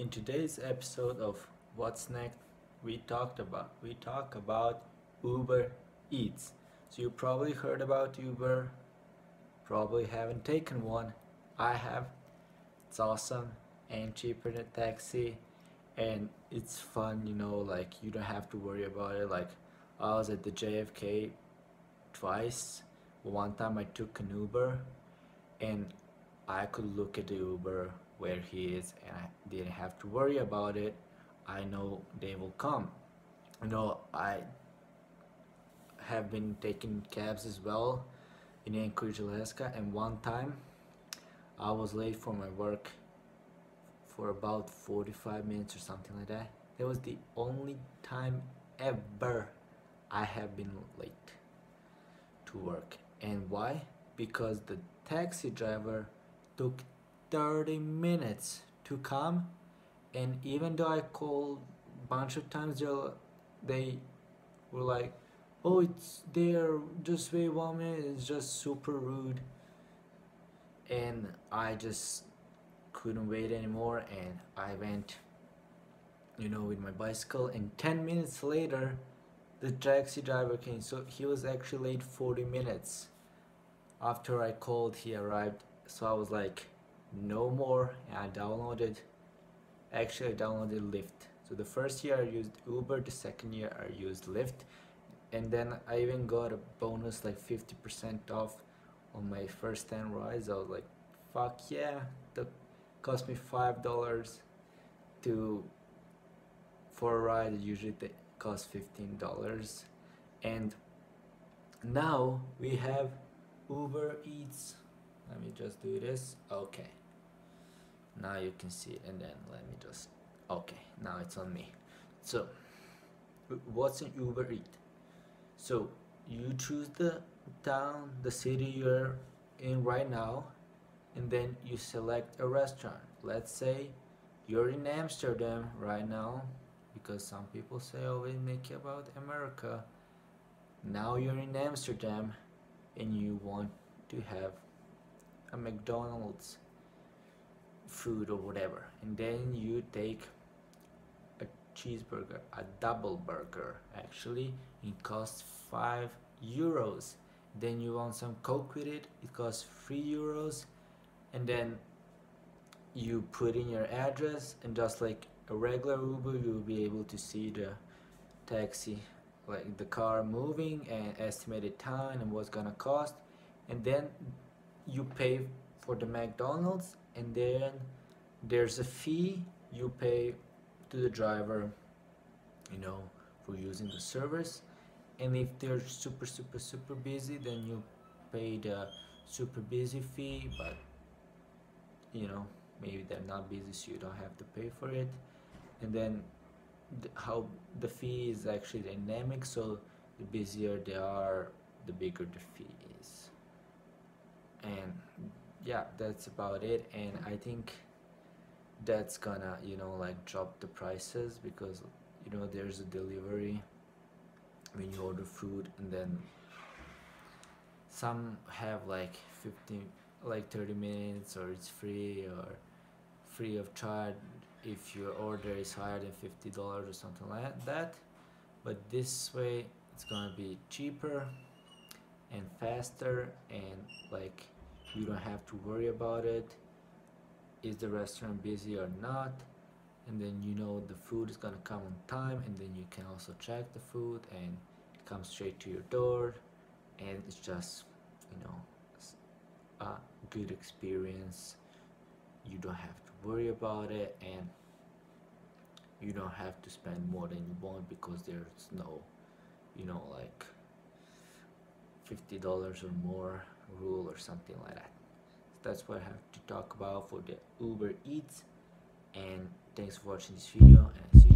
In today's episode of What's Next, we talk about Uber Eats. So you probably heard about Uber, probably haven't taken one. I have. It's awesome and cheaper than a taxi, and it's fun, like you don't have to worry about it. Like I was at the JFK twice. One time I took an Uber and I could look at the Uber where he is and I didn't have to worry about it. I know they will come. I have been taking cabs as well in Anchorage, Alaska, and one time I was late for my work for about 45 minutes or something like that. That was the only time ever I have been late to work. And why? Because the taxi driver took 30 minutes to come, and even though I called a bunch of times, they were like, oh, it's there, just wait 1 minute. It's just super rude, and I just couldn't wait anymore, and I went with my bicycle, and 10 minutes later the taxi driver came. So he was actually late 40 minutes after I called. He arrived. So I was like, no more. And I downloaded Lyft. So the first year I used Uber, the second year I used Lyft, and then I even got a bonus like 50% off on my first 10 rides. I was like, fuck yeah. That cost me $5 to for a ride. It usually costs $15. And now we have Uber Eats. Let me just do this. Okay, now you can see it, and then let me just, okay, now it's on me. So what's an Uber Eat? So you choose the town, the city you're in right now, and then you select a restaurant. Let's say you're in Amsterdam right now, because some people say, oh, we make it about America. Now you're in Amsterdam and you want to have a McDonald's food or whatever, and then you take a cheeseburger, a double burger actually. It costs €5. Then you want some Coke with it. It costs €3, and then you put in your address, and just like a regular Uber, you'll be able to see the taxi, like the car moving, and estimated time and what's gonna cost. And then you pay for the McDonald's, and then there's a fee you pay to the driver, for using the service. And if they're super busy, then you pay the super busy fee. But maybe they're not busy, so you don't have to pay for it. And then how the fee is actually dynamic, so the busier they are, the bigger the fee is. And yeah, that's about it. And I think that's gonna like drop the prices, because there's a delivery when you order food, and then some have like 30 minutes, or it's free, or free of charge if your order is higher than $50 or something like that. But this way it's gonna be cheaper and faster, and like you don't have to worry about it, is the restaurant busy or not. And then the food is gonna come on time, and then you can also check the food, and it comes straight to your door, and it's just a good experience. You don't have to worry about it, and you don't have to spend more than you want, because there's no like $50 or more rule or something like that. So that's what I have to talk about for the Uber Eats. And thanks for watching this video, and see you